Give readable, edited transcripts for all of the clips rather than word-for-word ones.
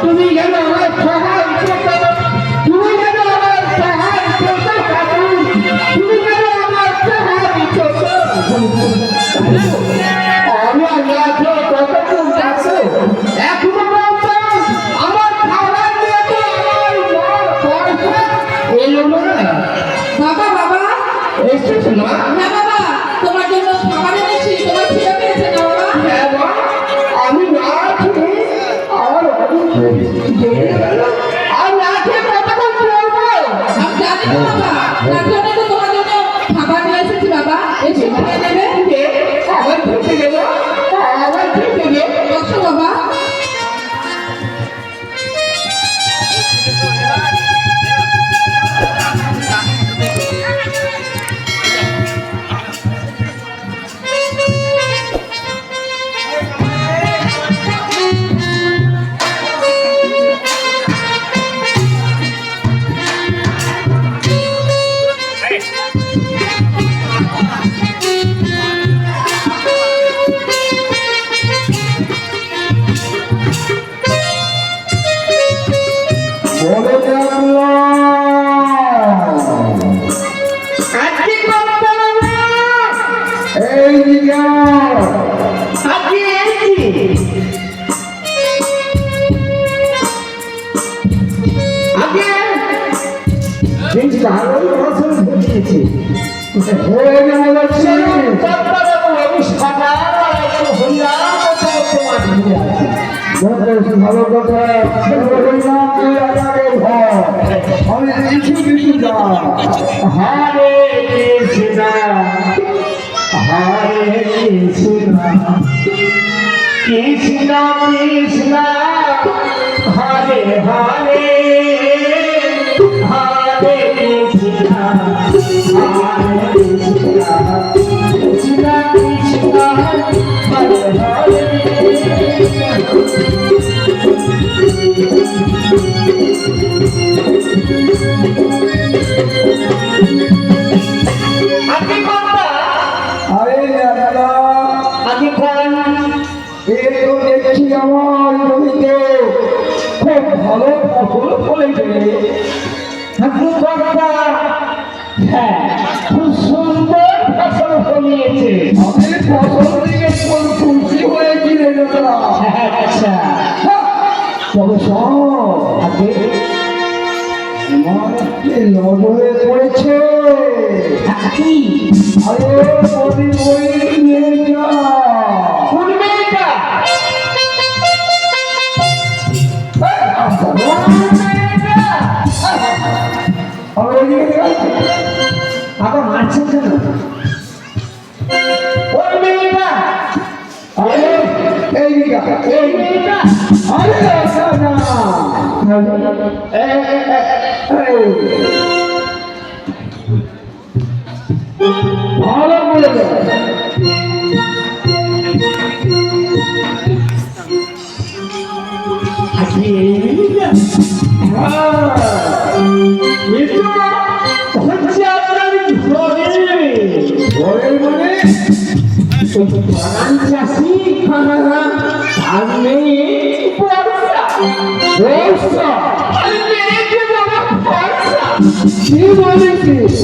তুমি যেন আমার সহায় তুমি যেন আমার সহায় তুমি যেন আমার সহায় আমি আগে কতক্ষণ যাচ্ছো এখনো বলতো আমার খাবার নিয়ে তো আমার পয়সা এলো না। বাবা বাবা এসেছো না? হ্যাঁ বাবা, তোমার জন্য খাবার এনেছি। তোমার খিদে পেয়েছে না বাবা? হ্যাঁ মা, আমি না খেয়ে আমার আর না খেয়ে কতক্ষণ চলবো? আমি জানি না বাবা, তার জন্য তো তোমার জন্য খাবার নিয়ে এসেছি বাবা। এসে খেয়ে নেবে। আবার খেতে গেলো আবার খেতে গেলো বসো বাবা। বলে আজকে এই আজকে আগে বেশ ভালোই ফসল দিয়েছে হয়ে গেল আমি সকাল ভালো কথা আমি কিছু যা হারে কৃষ্ণ হরে কৃষ্ণ কৃষ্ণ কৃষ্ণ হরে হরে হরে কৃষ্ণ হরে কৃষ্ণ কৃষ্ণ কৃষ্ণ হরে হরে আমার জমিতে খুব ভালো ফসল ফলেছে। হ্যাঁ, খুব সুন্দর ফসল ফলিয়েছে। আমি ফসল থেকে খুশি হয়েছি রে দাদা। আচ্ছা, তবে আগে নজরে পড়েছে। আরে বই নিয়ে যা আবার মারছেন কেন? ওই মেয়েটা এই মেয়েটা আরে না ভালো বলে কি বলেছিস?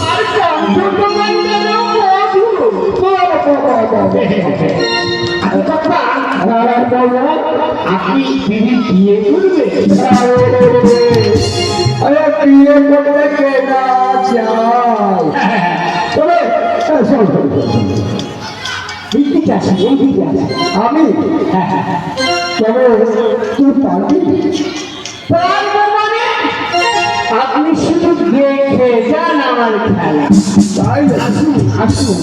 আপনি বিয়ে করবে? আরে বিয়ে করতে কে না চাই? তবে আমি তবে তুই পারবি? আপনি শুধু দেখে যান আমার খেলা। তাই আসুন আসুন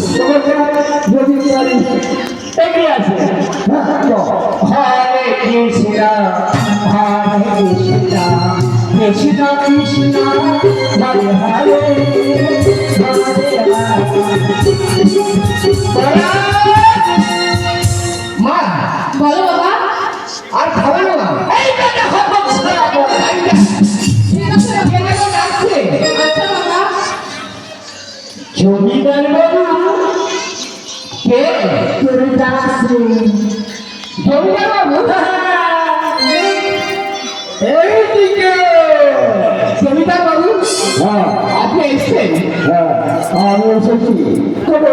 যদি এগিয়ে আছে। হরে কৃষ্ণ হরে কৃষ্ণ কৃষ্ণ কৃষ্ণ হরে হরে মা বলো বাবা। আর খাবে না? জমিদার বাবু কে? জমিদার বাবু এইদিকে। জমিদার বাবু হ্যাঁ আপনি এসছেন? হ্যাঁ আমি এসেছি। তবে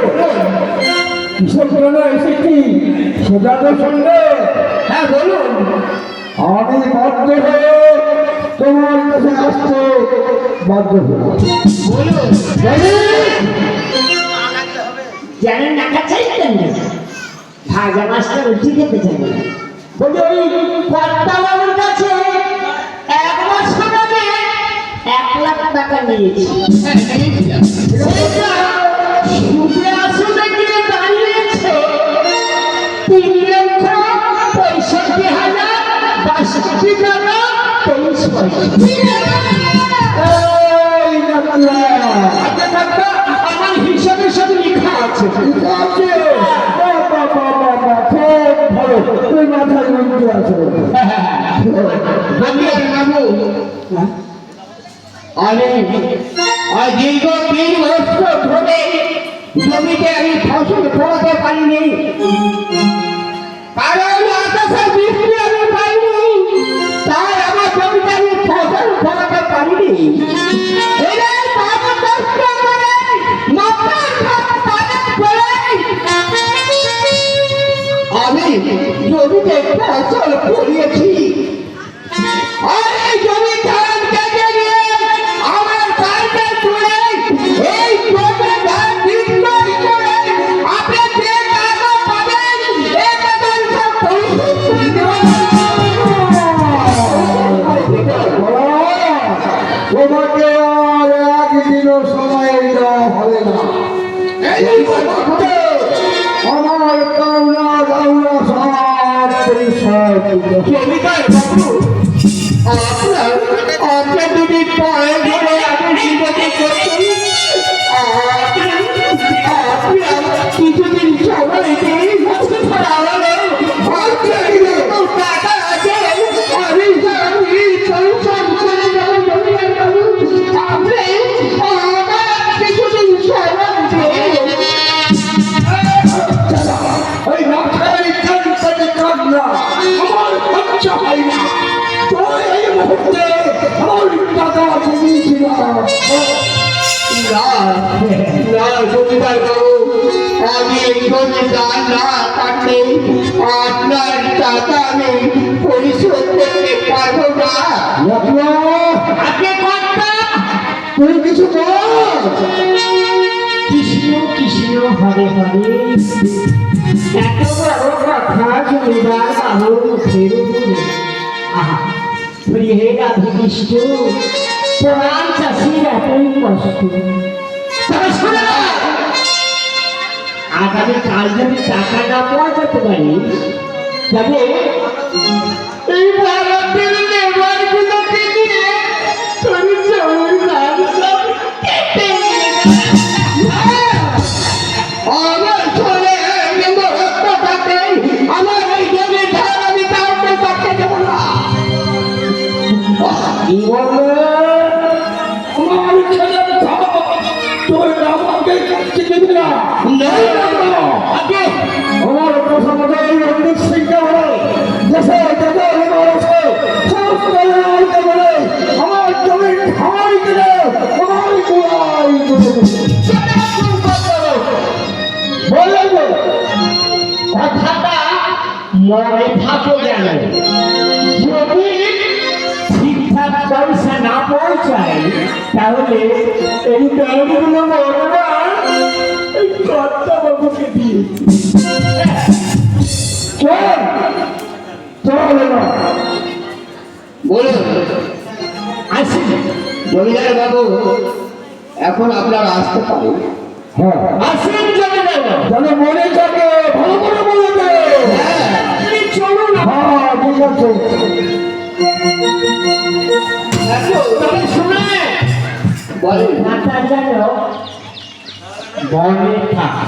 কিসের জন্য এসেছি সেটা তো শুনলে। হ্যাঁ বলুন। আমি বাধ্য হয়ে তোমার কাছে আসতে বাধ্য হলাম। বলুন। জানেন না চাইতেন না ভাজা মাছটা রুটি খেতে চাইবে না বলি ওই কর্তা বাবুর কাছে এক বছর আগে 1,00,000 টাকা নিয়েছি হ্যাঁ নিয়েছিলাম। সেটা সুদে আসলে গিয়ে দাঁড়িয়েছে 3,65,062 টাকা 23 পয়সা। এই ডাক্তার, আচ্ছা ডাক্তার, আমার হিসাবের সাথে লেখা আছে। ঠিক আছে। বাবা, বাবা, বাবা, খুব ভালো। তুই মাথায় বুদ্ধি আছে। জমিদার বাবু আমি আজ দীর্ঘ 3 বছর ধরে জমিতে আমি ফসল ফলাতে পারিনি, কারণ আকাশে বৃষ্টি আমি পাইনি, তাই আমার জমিতে আমি ফসল ফলাতে পারিনি। এদের বাবা কষ্ট করে মাথার ঘাম পালন করে আমি জমিতে ফসল ফলিয়েছি। আর এই জমি ধান কেটে নিয়ে আমার বাড়িতে তুলে এই জমি ধান বিক্রয় করে আপনি যে টাকা পাবেন এই টাকা সব পরিশোধ করে দেবেন। তোমাকে আর একদিনও সময় দেওয়া হবে না। এই মুহূর্তে আমার পাওনা দাওনা সব পরিশোধ করতে হবে। জমিদার বাবু আপনার দুটি পায়ে ধরে আমি বিপদে করছি। আপনি আমার কিছুদিন সময় দিন, তাহলে টাকা আছে আমি পরিশ্রম করে দেবো। জমিদার বাবু আপনি আমার কিছুদিন সময় দিন। ওই মাথায় কান কাটে কান্না আমার খরচা হয় না। তো এই মুহূর্তে আমার টাকা জমি ছিল না না জমিদার বাবু, আমি এই জমিদার না কাটলে আপনার টাকা আমি পরিশোধ করতে পারবো না। আগে কর্তা তুই কিছু বল। কৃষ্ণ কৃষ্ণ হরে হরে এত বড় কথা জমিদার বাবুর মুখের উপরে। আহা প্রিয়ে রাধিষ্ট প্রাণ চাষির এতই কষ্ট। তবে শোনো, আগামী কাল যদি টাকা না পৌঁছাতে পারি তবে এই ভারতের লেবারগুলোকে দিয়ে তোর জমির ধান সব কেটে নিয়ে যাবে। আমার চলে মহত্বটাকে আমার এই জমি ধার আমি কাউকে করতে দেবো না। কি বললে? আমার ছেলের ধন তুই আমাকে কাটতে দিবি না। আগে আমার কথা মতো এই রঞ্জিত সিংকে বলে দেশে যত লেবার আছে সমস্ত লেবারকে বলে আমার জমির ধার কিনে আমার কুড়াই করে বলে দে। কথাটা মনে থাকে যেন, যদি ঠিকঠাক পয়সা না পৌঁছায় তাহলে এই ব্যাংকগুলো মরবা এই কর্তা বাবুকে দিয়ে। চল চল না। বলুন আসি জমিদার বাবু, এখন আপনারা আসতে পারেন। হ্যাঁ আসেন চলে গেল। যেন মনে থাকে ভালো করে বলে দে। আপনি চলুন। হ্যাঁ ঠিক আছে। তবে শুনে বলেন মাথা যেন বনে থাকে।